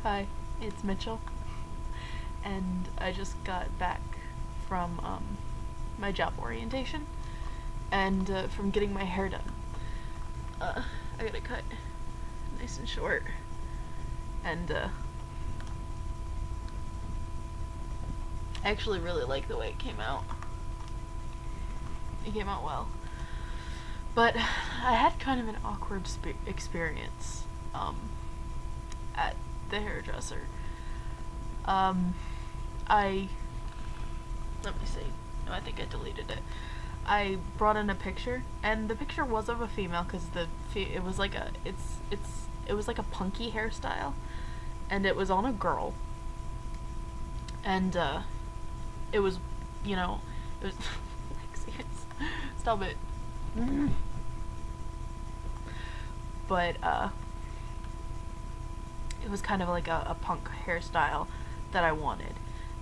Hi, it's Mitchell, and I just got back from my job orientation and from getting my hair done. I got it cut nice and short, and I actually really like the way it came out. It came out well. But I had kind of an awkward experience at the hairdresser. Um, I let me see. No, I think I deleted it. I brought in a picture, and the picture was of a female because it was like it was like a punky hairstyle, and it was on a girl, and it was, it was. Stop it. But it was kind of like a punk hairstyle that I wanted,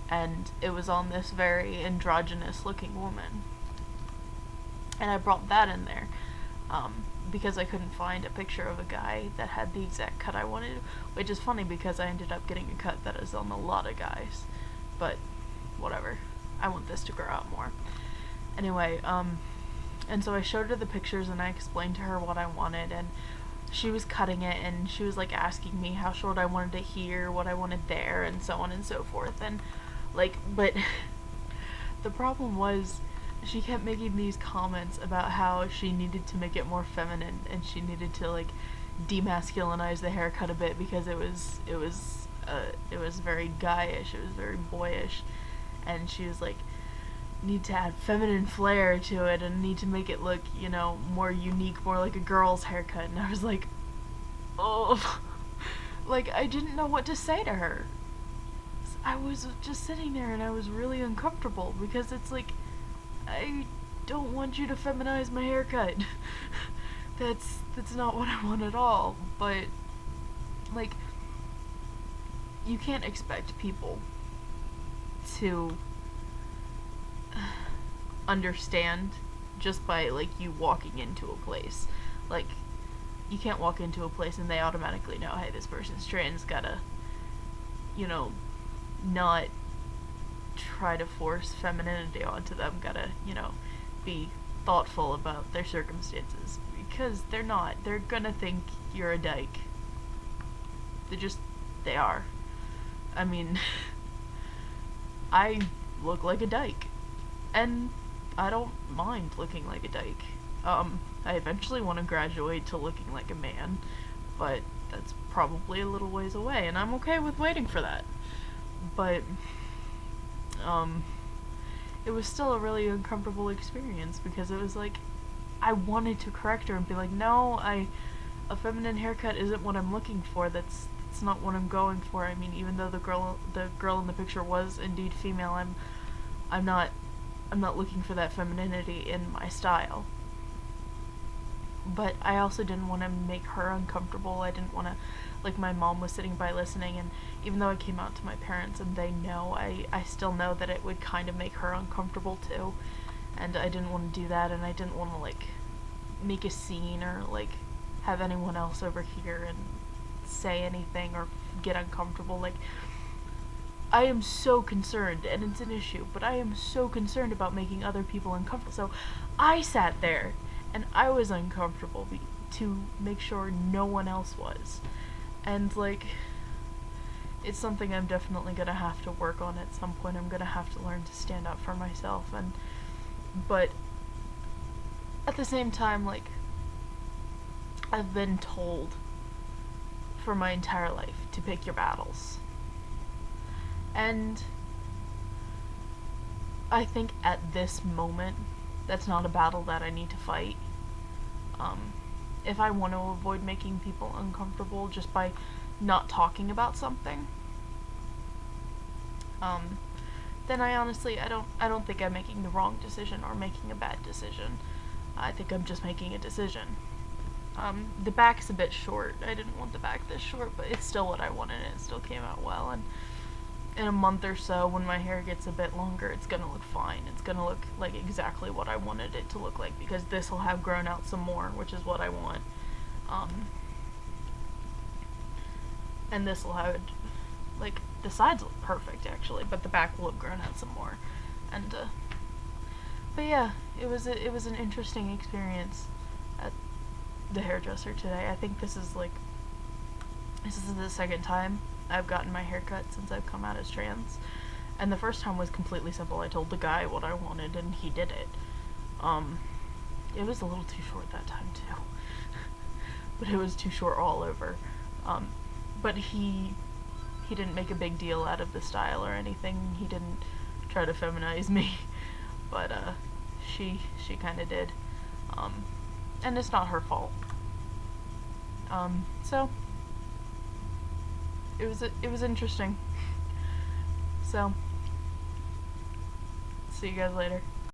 and it was on this very androgynous looking woman, and I brought that in there because I couldn't find a picture of a guy that had the exact cut I wanted, which is funny because I ended up getting a cut that is on a lot of guys, but whatever. I want this to grow out more. Anyway, and so I showed her the pictures and I explained to her what I wanted, and she was cutting it and she was like asking me how short I wanted it here, what I wanted there, and so on and so forth. And but the problem was she kept making these comments about how she needed to make it more feminine and she needed to demasculinize the haircut a bit because it was very guyish, it was very boyish, and she was like, need to add feminine flair to it and need to make it look, more unique, more like a girl's haircut. And I was like, oh, I didn't know what to say to her. I was just sitting there and I was really uncomfortable because it's like, I don't want you to feminize my haircut. that's not what I want at all. But you can't expect people to understand just by you walking into a place. You can't walk into a place and they automatically know, hey, this person's trans, gotta not try to force femininity onto them, gotta be thoughtful about their circumstances, because they're not. They're gonna think you're a dyke. They are. I mean, I look like a dyke, and I don't mind looking like a dyke. I eventually want to graduate to looking like a man, but that's probably a little ways away, and I'm okay with waiting for that. But, it was still a really uncomfortable experience because it was I wanted to correct her and be like, no, a feminine haircut isn't what I'm looking for. That's not what I'm going for. I mean, even though the girl in the picture was indeed female, I'm not looking for that femininity in my style. But I also didn't want to make her uncomfortable. I didn't want to, my mom was sitting by listening, and even though I came out to my parents and they know, I still know that it would kind of make her uncomfortable too. And I didn't want to do that, and I didn't want to make a scene or have anyone else over here and say anything or get uncomfortable. I am so concerned, and it's an issue, but I am so concerned about making other people uncomfortable. So I sat there and I was uncomfortable to make sure no one else was. And it's something I'm definitely gonna have to work on at some point. I'm gonna have to learn to stand up for myself, but at the same time, I've been told for my entire life to pick your battles. And I think at this moment, that's not a battle that I need to fight. If I want to avoid making people uncomfortable just by not talking about something, then I honestly, I don't think I'm making the wrong decision or making a bad decision. I think I'm just making a decision. The back's a bit short. I didn't want the back this short, but it's still what I wanted, and it still came out well. And in a month or so, when my hair gets a bit longer, it's gonna look fine. It's gonna look like exactly what I wanted it to look like, because this will have grown out some more, which is what I want. And this will have Like, the sides look perfect, actually, but the back will have grown out some more. And, but yeah, it was an interesting experience at the hairdresser today. I think this is the second time I've gotten my hair cut since I've come out as trans. And the first time was completely simple. I told the guy what I wanted and he did it. It was a little too short that time too. But it was too short all over. But he didn't make a big deal out of the style or anything. He didn't try to feminize me. But she kinda did. And it's not her fault. So it was interesting. So see you guys later.